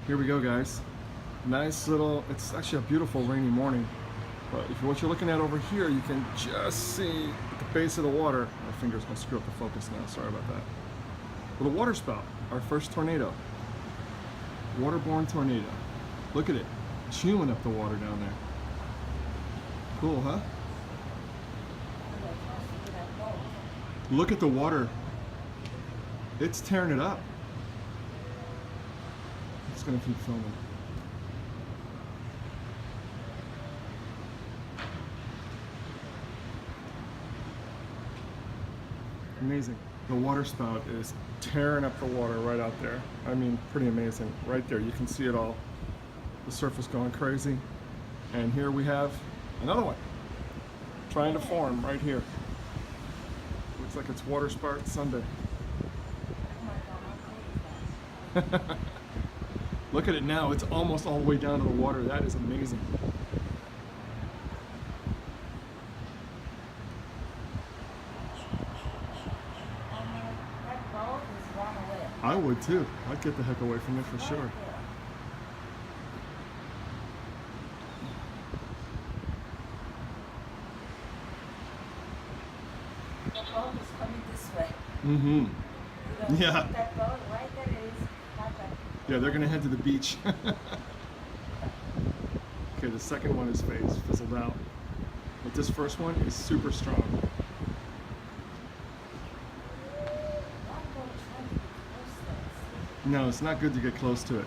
Here we go, guys. Nice little, it's actually a beautiful rainy morning. But if what you're looking at over here, you can just see at the base of the water. My finger's gonna screw up the focus now, sorry about that. Little water spout, our first tornado. Waterborne tornado. Look at it, chewing up the water down there. Cool, huh? Look at the water. It's tearing it up. It's gonna keep filming. Amazing. The water spout is tearing up the water right out there. I mean, pretty amazing. Right there, you can see it all. The surface going crazy. And here we have another one trying to form right here. Looks like it's water spout Sunday. Look at it now, it's almost all the way down to the water. That is amazing. I would too. I'd get the heck away from it for sure. The boat is coming this way. Mm-hmm. Yeah. That boat right there is not that. Yeah, they're gonna head to the beach. Okay, the second one is fizzled out. But this first one is super strong. No, it's not good to get close to it.